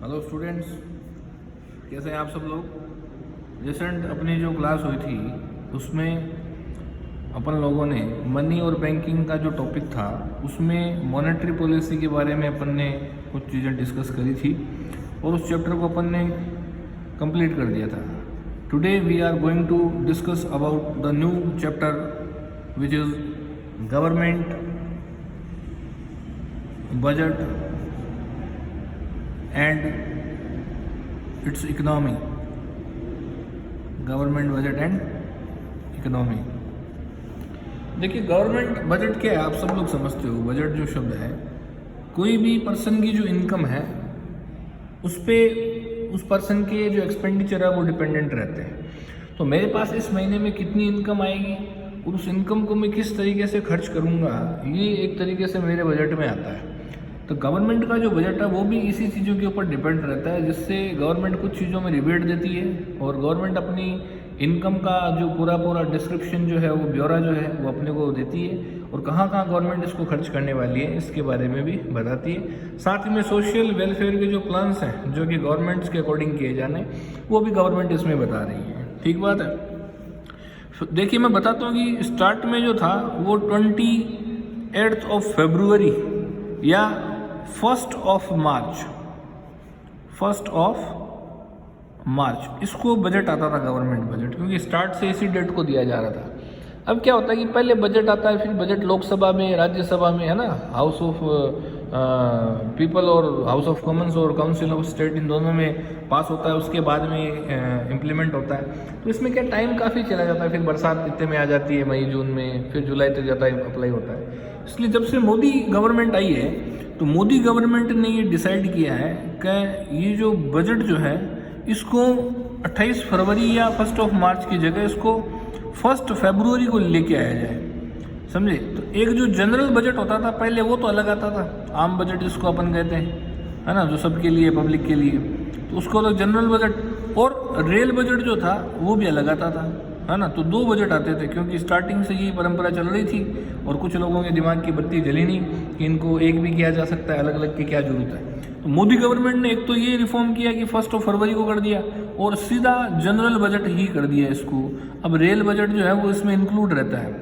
Hello students, कैसे हैं आप सब लोग। रिसेंट अपनी जो क्लास हुई थी उसमें अपन लोगों ने मनी और बैंकिंग का जो टॉपिक था उसमें मॉनेटरी पॉलिसी के बारे में अपन ने कुछ चीज़ें डिस्कस करी थी और उस चैप्टर को अपन ने कंप्लीट कर दिया था। Today we are going to discuss about the new chapter which is government budget and its economy. Government budget and economy. देखिए, गवर्नमेंट बजट क्या है आप सब लोग समझते हो। बजट जो शब्द है, कोई भी पर्सन की जो इनकम है उस पे उस पर्सन के जो एक्सपेंडिचर है वो डिपेंडेंट रहते हैं। तो मेरे पास इस महीने में कितनी इनकम आएगी और उस इनकम को मैं किस तरीके से खर्च करूँगा, ये एक तरीके से मेरे बजट में आता है। तो गवर्नमेंट का जो बजट है वो भी इसी चीज़ों के ऊपर डिपेंड रहता है, जिससे गवर्नमेंट कुछ चीज़ों में रिबेट देती है और गवर्नमेंट अपनी इनकम का जो पूरा डिस्क्रिप्शन जो है वो ब्यौरा जो है वो अपने को देती है और कहाँ कहाँ गवर्नमेंट इसको खर्च करने वाली है इसके बारे में भी बताती है। साथ ही में सोशल वेलफेयर के जो प्लान्स हैं जो कि गवर्नमेंट्स के अकॉर्डिंग किए जाने वो भी गवर्नमेंट इसमें बता रही है। ठीक बात है। देखिए, मैं बताता हूँ कि स्टार्ट में जो था वो 28 फरवरी या 1 मार्च इसको बजट आता था, गवर्नमेंट बजट, क्योंकि स्टार्ट से इसी डेट को दिया जा रहा था। अब क्या होता है कि पहले बजट आता है, फिर बजट लोकसभा में, राज्यसभा में, है ना, हाउस ऑफ पीपल और हाउस ऑफ कॉमन्स और काउंसिल ऑफ स्टेट, इन दोनों में पास होता है, उसके बाद में इम्प्लीमेंट होता है। तो इसमें क्या टाइम काफ़ी चला जाता है, फिर बरसात इतने में आ जाती है, मई जून में, फिर जुलाई तक जाता है, अप्लाई होता है। इसलिए जब से मोदी गवर्नमेंट आई है तो मोदी गवर्नमेंट ने ये डिसाइड किया है कि ये जो बजट जो है इसको 28 फरवरी या 1 मार्च की जगह इसको 1 फरवरी को लेके आया जाए। समझे? तो एक जो जनरल बजट होता था पहले वो तो अलग आता था, आम बजट जिसको अपन कहते हैं, है ना, जो सबके लिए, पब्लिक के लिए, तो उसको तो जनरल बजट। और रेल बजट जो था वो भी अलग आता था, है ना। तो 2 बजट आते थे क्योंकि स्टार्टिंग से ये परंपरा चल रही थी और कुछ लोगों के दिमाग की बत्ती जली नहीं कि इनको एक भी किया जा सकता है, अलग अलग की क्या जरूरत है। तो मोदी गवर्नमेंट ने एक तो ये रिफॉर्म किया कि 1 फरवरी को कर दिया और सीधा जनरल बजट ही कर दिया इसको। अब रेल बजट जो है वो इसमें इंक्लूड रहता है,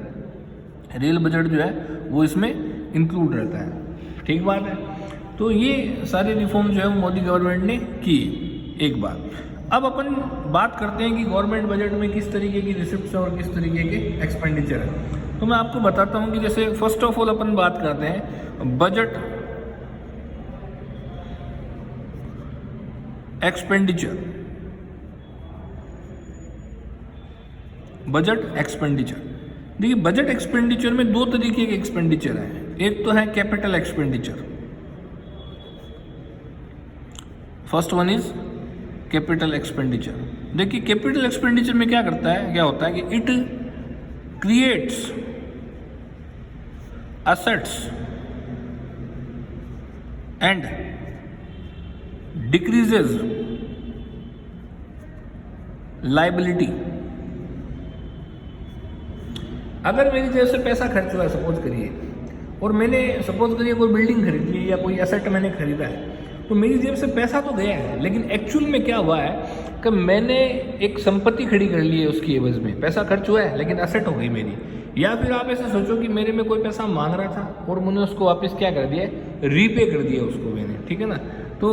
रेल बजट जो है वो इसमें इंक्लूड रहता है। ठीक बात है। तो ये सारे रिफॉर्म जो है वो मोदी गवर्नमेंट ने किए। एक बात, अब अपन बात करते हैं कि गवर्नमेंट बजट में किस तरीके की रिसिप्ट्स और किस तरीके के एक्सपेंडिचर है। तो मैं आपको बताता हूँ कि जैसे फर्स्ट ऑफ ऑल अपन बात करते हैं बजट एक्सपेंडिचर। बजट एक्सपेंडिचर, देखिए, बजट एक्सपेंडिचर में 2 तरीके के एक्सपेंडिचर हैं। एक तो है capital expenditure, first one is capital expenditure. देखिए, कैपिटल एक्सपेंडिचर में क्या करता है, क्या होता है कि it creates assets and decreases liability. अगर मेरी जेब से पैसा खर्च हुआ, सपोज करिए, और मैंने सपोज करिए कोई बिल्डिंग खरीदी है या कोई एसेट मैंने खरीदा है, तो मेरी जेब से पैसा तो गया है, लेकिन एक्चुअल में क्या हुआ है कि मैंने एक संपत्ति खड़ी कर ली है, उसकी एवज में पैसा खर्च हुआ है लेकिन एसेट हो गई मेरी। या फिर आप ऐसे सोचो कि मेरे में कोई पैसा मांग रहा था और मैंने उसको वापस क्या कर दिया, रीपे कर दिया उसको मैंने। ठीक है ना। तो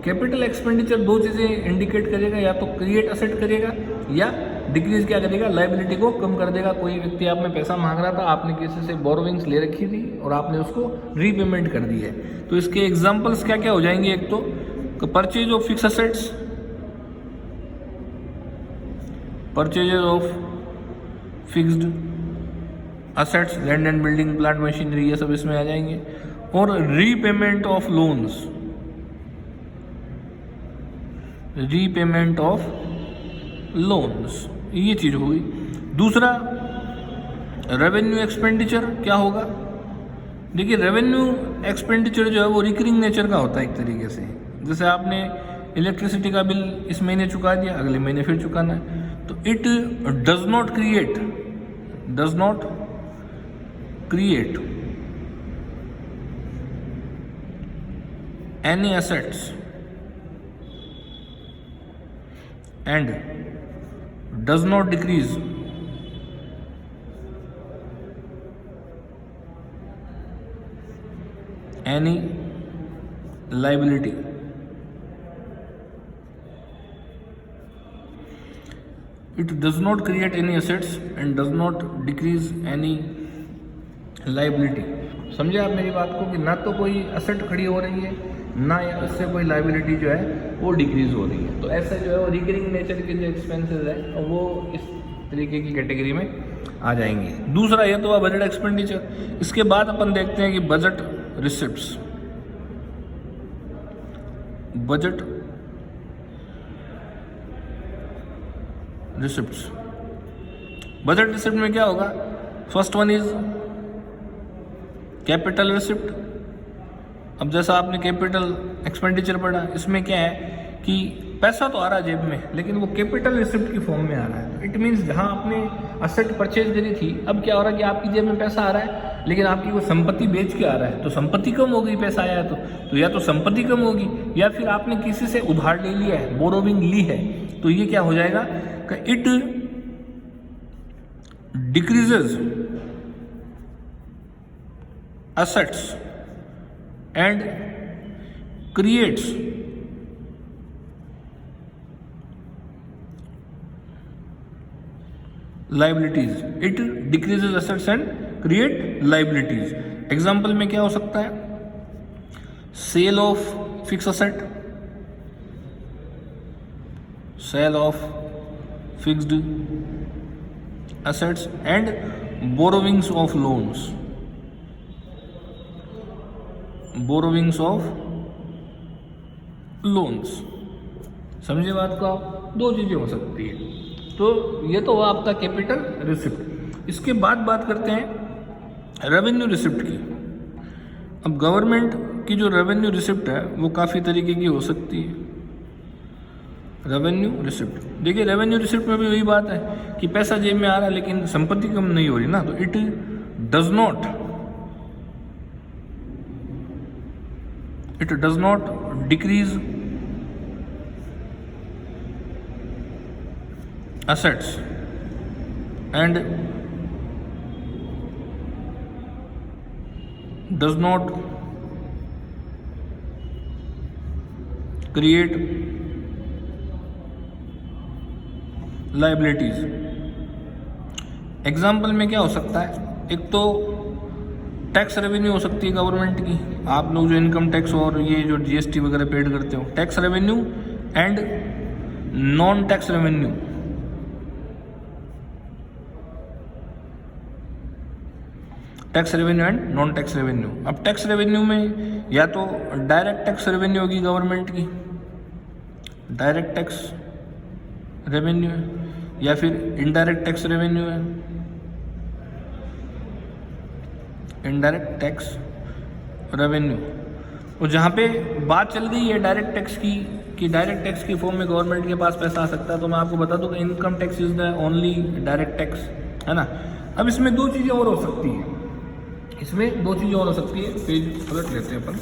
कैपिटल एक्सपेंडिचर 2 चीज़ें इंडिकेट करेगा, या तो क्रिएट एसेट करेगा या डिक्रीज क्या करेगा, लायबिलिटी को कम कर देगा। कोई व्यक्ति आप में पैसा मांग रहा था, आपने किसी से बोरोविंग्स ले रखी थी और आपने उसको रीपेमेंट कर दी है। तो इसके एग्जांपल्स क्या क्या हो जाएंगे, एक तो purchase of fix assets, purchase of fixed assets, land and building, plant, machinery, ये सब इसमें आ जाएंगे। और repayment of loans, repayment of loans, ये चीज होगी। दूसरा रेवेन्यू एक्सपेंडिचर क्या होगा। देखिए, रेवेन्यू एक्सपेंडिचर जो है वो रिकरिंग नेचर का होता है एक तरीके से। जैसे आपने इलेक्ट्रिसिटी का बिल इस महीने चुका दिया, अगले महीने फिर चुकाना है, तो it does not create any assets and does not decrease any liability. It does not create any assets and does not decrease any liability. समझे आप मेरी बात को कि ना तो कोई असेट खड़ी हो रही है, ना इससे कोई लाइबिलिटी जो है वो डिक्रीज हो रही है. तो ऐसा जो है वो रिकरिंग नेचर के जो एक्सपेंसेस है वो इस तरीके की कैटेगरी में आ जाएंगे. दूसरा ये तो हुआ बजट एक्सपेंडिचर. इसके बाद अपन देखते हैं कि budget receipts. Budget receipts. Budget receipt में क्या होगा? First one is capital receipt. अब जैसा आपने कैपिटल एक्सपेंडिचर पढ़ा, इसमें क्या है कि पैसा तो आ रहा है जेब में, लेकिन वो कैपिटल रिसिप्ट की फॉर्म में आ रहा है. इट मीन्स जहां आपने असेट परचेज करी थी, अब क्या हो रहा है कि आपकी जेब में पैसा आ रहा है, लेकिन आपकी वो संपत्ति बेच के आ रहा है. तो संपत्ति कम हो गई, पैसा आया है तो या तो संपत्ति कम होगी, या फिर आपने किसी से उधार ले लिया है, बोरोविंग ली है, तो ये क्या हो जाएगा कि it decreases assets and creates liabilities. It decreases assets and create liabilities. Example में क्या हो सकता है? Sale of fixed asset, sale of fixed assets and borrowings of loans. Borrowings of loans. समझे बात को आप? दो चीज़ें हो सकती है. तो ये तो हुआ आपका कैपिटल रिसिप्ट. इसके बाद बात करते हैं रेवेन्यू रिसिप्ट की. अब गवर्नमेंट की जो रेवेन्यू रिसिप्ट है वो काफ़ी तरीके की हो सकती है. रेवेन्यू रिसिप्ट, देखिए रेवेन्यू रिसिप्ट में भी वही बात है कि पैसा जेब में आ रहा है लेकिन संपत्ति कम नहीं हो रही ना, तो it does not decrease assets and does not create liabilities. Example में क्या हो सकता है? एक तो टैक्स रेवेन्यू हो सकती है गवर्नमेंट की. आप लोग जो इनकम टैक्स और ये जो जीएसटी वगैरह पेड करते हो, tax revenue and non tax revenue. Tax revenue and non tax revenue. अब टैक्स रेवेन्यू में या तो डायरेक्ट टैक्स रेवेन्यू होगी गवर्नमेंट की, डायरेक्ट टैक्स रेवेन्यू है, या फिर इनडायरेक्ट टैक्स रेवेन्यू है, इनडायरेक्ट टैक्स रेवेन्यू. और जहाँ पे बात चल गई है डायरेक्ट टैक्स की कि डायरेक्ट टैक्स की फॉर्म में गवर्नमेंट के पास पैसा आ सकता है, तो मैं आपको बता दूं कि income tax is the only direct tax, है ना. अब इसमें दो चीज़ें और हो सकती है, इसमें दो चीज़ें और हो सकती है. पेज पलट लेते हैं अपन,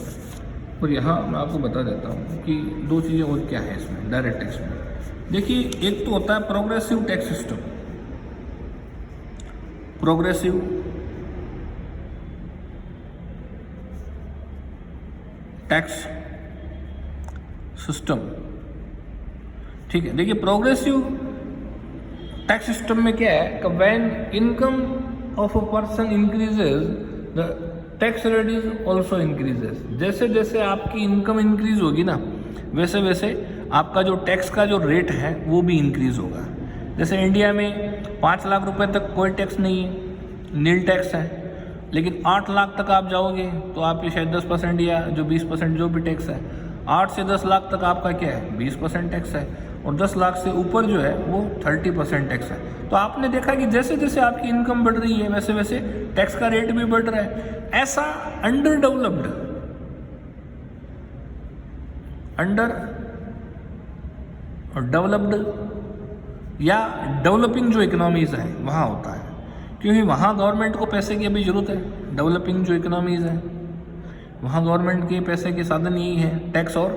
और यहाँ मैं आपको बता देता हूँ कि दो चीज़ें और क्या है इसमें डायरेक्ट टैक्स में. देखिए, एक तो होता है progressive tax system. Progressive tax system, ठीक है. देखिए, प्रोग्रेसिव टैक्स सिस्टम में क्या है कि when income of a person increases the tax rate is also increases. जैसे जैसे आपकी इनकम इंक्रीज होगी ना, वैसे वैसे आपका जो टैक्स का जो रेट है वो भी इंक्रीज होगा. जैसे इंडिया में 5 लाख रुपए तक कोई टैक्स नहीं है, नील टैक्स है, लेकिन 8 लाख तक आप जाओगे तो आप ये शायद 10% या जो 20% जो भी टैक्स है, 8 से 10 लाख तक आपका क्या है 20% टैक्स है, और 10 लाख से ऊपर जो है वो 30% टैक्स है. तो आपने देखा कि जैसे जैसे आपकी इनकम बढ़ रही है वैसे वैसे टैक्स का रेट भी बढ़ रहा है. ऐसा अंडर डेवलप्ड या डेवलपिंग जो इकोनॉमीज है वहाँ होता है, क्योंकि वहाँ गवर्नमेंट को पैसे की अभी ज़रूरत है. डेवलपिंग जो इकोनॉमीज़ है वहाँ गवर्नमेंट के पैसे के साधन यही है टैक्स और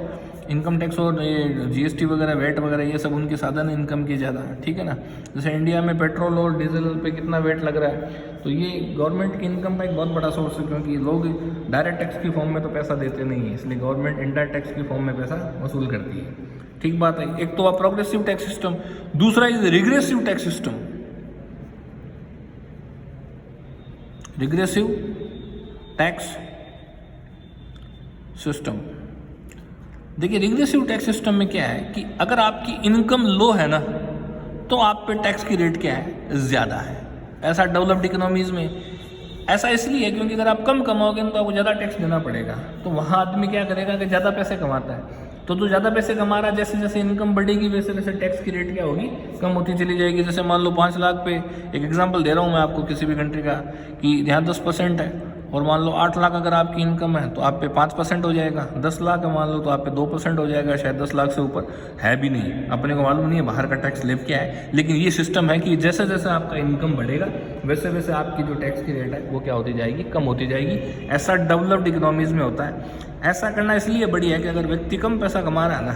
इनकम टैक्स और ये जीएसटी वगैरह, वेट वगैरह, ये सब उनके साधन है इनकम के ज़्यादा, ठीक है ना। जैसे इंडिया में पेट्रोल और डीजल पे कितना वेट लग रहा है, तो ये गवर्नमेंट की इनकम का एक बहुत बड़ा सोर्स है, क्योंकि लोग डायरेक्ट टैक्स की फॉर्म में तो पैसा देते नहीं है, इसलिए गवर्नमेंट इनडायरेक्ट टैक्स की फॉर्म में पैसा वसूल करती है, ठीक बात है। एक तो प्रोग्रेसिव टैक्स सिस्टम, दूसरा is regressive tax system. Regressive tax system, देखिए रिग्रेसिव टैक्स सिस्टम में क्या है कि अगर आपकी इनकम लो है ना, तो आप पे टैक्स की रेट क्या है, ज़्यादा है। ऐसा डेवलप्ड इकोनॉमीज़ में ऐसा इसलिए है क्योंकि अगर आप कम कमाओगे तो आपको ज़्यादा टैक्स देना पड़ेगा, तो वहाँ आदमी क्या करेगा कि ज़्यादा पैसे कमाता है, तो जो ज़्यादा पैसे कमा रहा है, जैसे जैसे इनकम बढ़ेगी वैसे वैसे टैक्स की रेट क्या होगी, कम होती चली जाएगी। जैसे मान लो 5 लाख पे, एक एग्जांपल दे रहा हूँ मैं आपको किसी भी कंट्री का, कि यहाँ 10% है, और मान लो 8 लाख अगर आपकी इनकम है तो आप पे 5% हो जाएगा, 10 लाख है मान लो तो आप पे 2% हो जाएगा, शायद 10 लाख से ऊपर है भी नहीं, अपने को मालूम नहीं है बाहर का टैक्स स्लैब क्या है। लेकिन ये सिस्टम है कि जैसे जैसे आपका इनकम बढ़ेगा वैसे वैसे आपकी जो टैक्स की रेट है वो क्या होती जाएगी, कम होती जाएगी। ऐसा डेवलप्ड इकोनॉमीज़ में होता है। ऐसा करना इसलिए बढ़िया है कि अगर व्यक्ति कम पैसा कमा रहा है ना,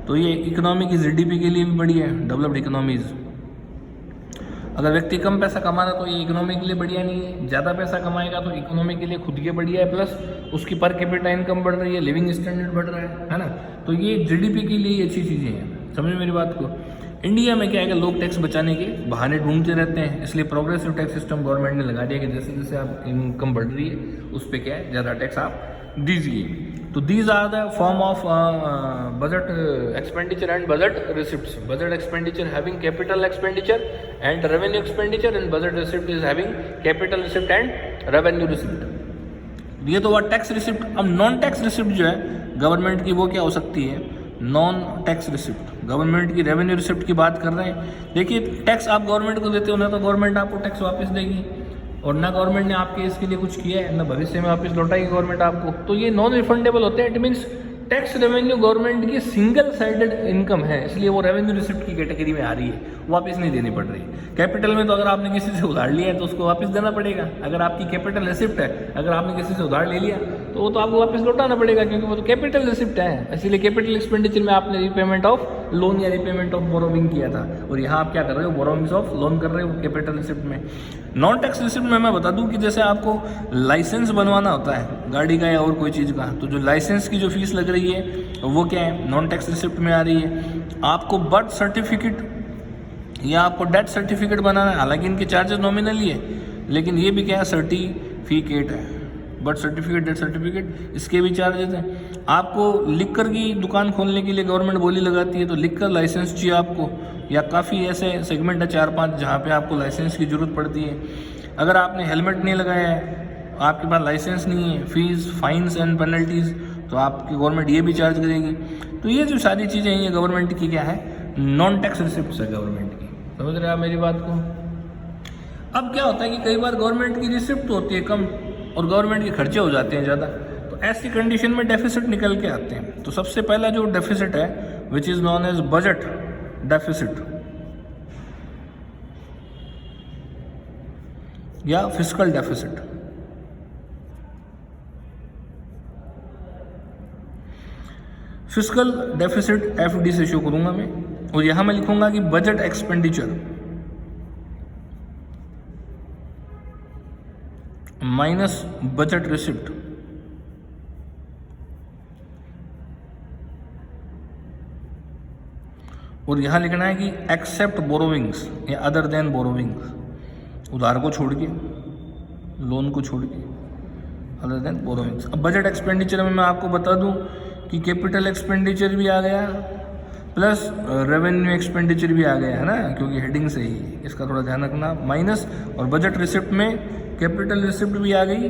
तो ये इकोनॉमी की जीडीपी के लिए भी बढ़िया है, डेवलप्ड इकोनॉमीज़। अगर व्यक्ति कम पैसा कमा रहा है तो ये इकोनॉमी के लिए बढ़िया नहीं है, ज़्यादा पैसा कमाएगा तो इकोनॉमी के लिए खुद के बढ़िया है, प्लस उसकी पर कैपिटा इनकम बढ़ रही है, लिविंग स्टैंडर्ड बढ़ रहा है ना। तो ये जीडीपी के लिए अच्छी चीज़ें हैं, समझे मेरी बात को। इंडिया में क्या है कि लोग टैक्स बचाने के बहाने ढूंढते रहते हैं, इसलिए प्रोग्रेसिव टैक्स सिस्टम गवर्नमेंट ने लगा दिया कि जैसे जैसे आप इनकम बढ़ रही है उस पर क्या है, ज़्यादा टैक्स आप दीजिए। तो these are the form of budget expenditure and budget receipts. Budget expenditure having capital expenditure and revenue expenditure, and budget receipt is having capital receipt and revenue receipt. ये तो हुआ टैक्स रिसिप्ट। अब non tax receipt जो है government की, वो क्या हो सकती है, नॉन टैक्स रिसिप्ट। गवर्नमेंट की रेवेन्यू रिसिप्ट की बात कर रहे हैं। देखिए टैक्स आप गवर्नमेंट को देते हो ना, तो गवर्नमेंट आपको टैक्स वापस देगी, और ना गवर्नमेंट ने आपके इसके लिए कुछ किया है, ना भविष्य में वापस लौटाएगी गवर्नमेंट आपको, तो ये नॉन रिफंडेबल होते हैं। It means tax revenue government की सिंगल साइडेड इनकम है, इसलिए वो रेवेन्यू रिसिप्ट की कैटेगरी में आ रही है, वापस नहीं देनी पड़ रही। कैपिटल में तो अगर आपने किसी से उधार लिया है तो उसको वापस देना पड़ेगा। अगर आपकी कैपिटल रिसिप्ट है, अगर आपने किसी से उधार ले लिया तो वो तो आपको वापस लौटाना पड़ेगा, क्योंकि वो तो कैपिटल रिसिप्ट है। इसीलिए कैपिटल एक्सपेंडिचर में आपने रीपेमेंट ऑफ लोन या रीपेमेंट ऑफ बोरोविंग किया था, और यहाँ आप क्या कर रहे हो, बोरोविंग्स ऑफ लोन कर रहे हो कैपिटल रिसिप्ट में। नॉन टैक्स रिसिप्ट में मैं बता दूं कि जैसे आपको लाइसेंस बनवाना होता है गाड़ी का या और कोई चीज़ का, तो जो लाइसेंस की जो फीस लग रही है वो क्या है, नॉन टैक्स रिसिप्ट में आ रही है। आपको बर्थ सर्टिफिकेट या आपको डेथ सर्टिफिकेट बनाना है, हालांकि इनके चार्जेस नॉमिनली है, लेकिन ये भी क्या है, सर्टिफिकेट है। बर्थ सर्टिफिकेट, डेथ सर्टिफिकेट, इसके भी चार्जेस हैं। आपको लिकर की दुकान खोलने के लिए गवर्नमेंट बोली लगाती है, तो लिकर लाइसेंस चाहिए आपको, या काफ़ी ऐसे सेगमेंट है 4-5 जहाँ पे आपको लाइसेंस की ज़रूरत पड़ती है। अगर आपने हेलमेट नहीं लगाया है, आपके पास लाइसेंस नहीं है, फीस, फाइन्स एंड पेनल्टीज़, तो आपकी गवर्नमेंट ये भी चार्ज करेगी। तो ये जो सारी चीज़ें हैं ये गवर्नमेंट की क्या है, नॉन टैक्स रिसिप्ट है गवर्नमेंट की। समझ रहे हैं आप मेरी बात को। अब क्या होता है कि कई बार गवर्नमेंट की रिसिप्ट होती है कम और गवर्नमेंट के खर्चे हो जाते हैं ज़्यादा, तो ऐसी कंडीशन में डेफिसिट निकल के आते हैं। तो सबसे पहला जो डेफिसिट है which is known as budget deficit या fiscal deficit. Fiscal deficit FD से शो करूंगा मैं, और यहां मैं लिखूंगा कि budget expenditure minus budget receipt, और यहां लिखना है कि एक्सेप्ट बोरोविंग्स या अदर देन बोरोविंग्स, उधार को छोड़ के, लोन को छोड़ के, अदर देन बोरोविंग्स। अब बजट एक्सपेंडिचर में मैं आपको बता दूं कि कैपिटल एक्सपेंडिचर भी आ गया प्लस रेवेन्यू एक्सपेंडिचर भी आ गया है ना, क्योंकि हेडिंग से ही, इसका थोड़ा ध्यान रखना। माइनस और बजट रिसिप्ट में कैपिटल रिसिप्ट भी आ गई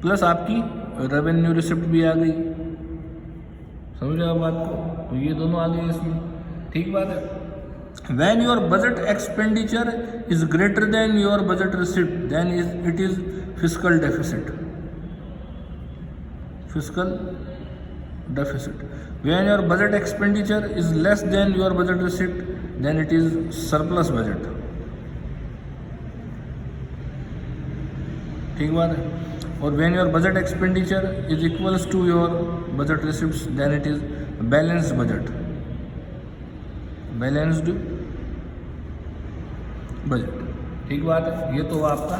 प्लस आपकी रेवेन्यू रिसिप्ट भी आ गई। समझ आप बात को, तो ये दोनों आ गए इसमें, ठीक बात है। When your budget expenditure is greater than your budget receipt, then it is fiscal deficit. Fiscal deficit. When your budget expenditure is less than your budget receipt, then it is surplus budget. ठीक बात है। और when your budget expenditure is equals to your budget receipts, then it is balanced budget. Balanced budget, ठीक बात है। ये तो आपका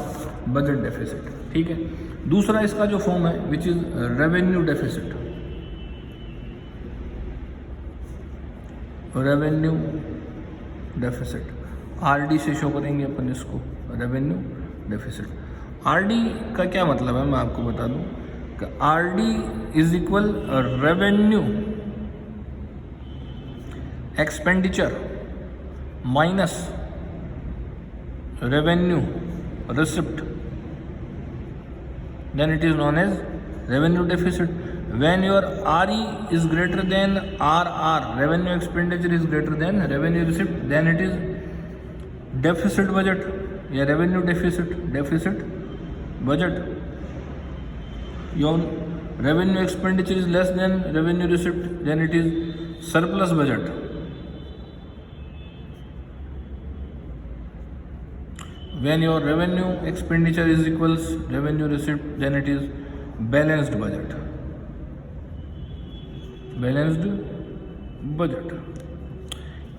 बजट डेफिसिट, ठीक है। दूसरा इसका जो फॉर्म है which is revenue deficit. Revenue deficit RD से शो करेंगे अपन इसको, रेवेन्यू डेफिसिट। आरडी का क्या मतलब है मैं आपको बता दूं कि RD is equal revenue expenditure minus revenue receipt, then it is known as revenue deficit. When your RE is greater than RR, revenue expenditure is greater than revenue receipt, then it is deficit budget या revenue deficit budget. Your revenue expenditure is less than revenue receipt, then it is surplus budget. When your revenue expenditure is equals revenue receipt, then it is balanced budget. Balanced budget.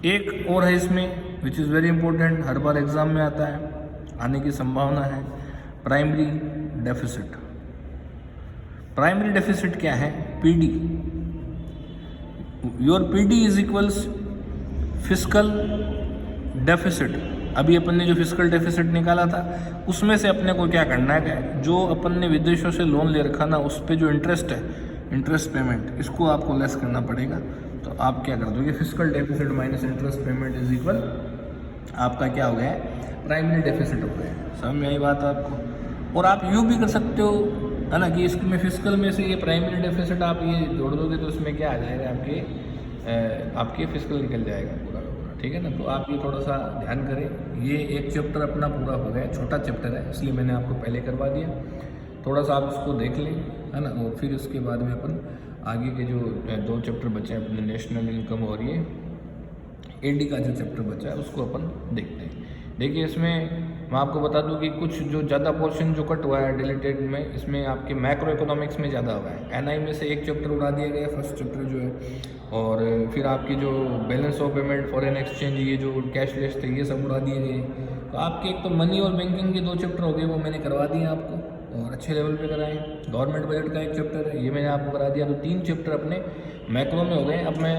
एक और है इसमें which is very important, her bar exam में आता है, आने की संभावना है, प्राइमरी डेफिसिट। प्राइमरी डेफिसिट क्या है? PD. Your PD is equals fiscal deficit. अभी अपन ने जो फिस्कल डेफिसिट निकाला था उसमें से अपने को क्या करना है, जो अपन ने विदेशों से लोन ले रखा ना उस पे जो इंटरेस्ट है, इंटरेस्ट पेमेंट, इसको आपको लेस करना पड़ेगा। तो आप क्या कर दोगे, fiscal deficit minus interest payment is equal आपका क्या हो गया है, प्राइमरी डेफिसिट हो गया है। समझ में आई बात आपको? और आप यूँ भी कर सकते हो है ना कि इसमें फिस्कल में से ये प्राइमरी डेफिसिट आप ये जोड़ दोगे तो इसमें क्या आ जाएगा, आपके फिस्कल निकल जाएगा पूरा, ठीक है ना। तो आप ये थोड़ा सा ध्यान करें। ये एक चैप्टर अपना पूरा हो गया, छोटा चैप्टर है इसलिए मैंने आपको पहले करवा दिया। थोड़ा सा आप इसको देख लें, है ना, और फिर उसके बाद में अपन आगे के जो 2 चैप्टर बचे हैं अपने नेशनल इनकम और ये एडी का जो चैप्टर बचा है उसको अपन देखते हैं। देखिए इसमें मैं आपको बता दूं कि कुछ जो ज़्यादा पोर्शन जो कट हुआ है डिलीटेड में, इसमें आपके मैक्रो इकोनॉमिक्स में ज़्यादा हुआ है। एनआई में से एक चैप्टर उड़ा दिया गया, फर्स्ट चैप्टर जो है, और फिर आपकी जो balance of payment, foreign exchange, ये जो कैशलेस थे ये सब उड़ा दिए गए। तो आपके एक तो मनी और बैंकिंग के 2 चैप्टर हो गए, वो मैंने करवा दिए आपको और अच्छे लेवल पे कराए। गवर्नमेंट बजट का एक चैप्टर है, ये मैंने आपको करा दिया। तो 3 चैप्टर अपने मैक्रो में हो गए। अब मैं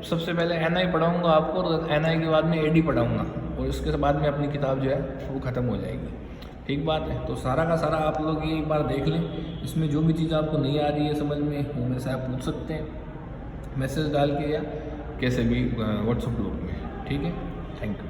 सबसे पहले एनआई पढ़ाऊँगा आपको और एनआई के बाद में एडी पढ़ाऊँगा और इसके बाद में अपनी किताब जो है वो ख़त्म हो जाएगी, ठीक बात है। तो सारा का सारा आप लोग ये एक बार देख लें, इसमें जो भी चीज़ आपको नहीं आ रही है समझ में, वो मेरे से आप पूछ सकते हैं मैसेज डाल के या कैसे भी व्हाट्सएप ग्रुप में, ठीक है। Thank you.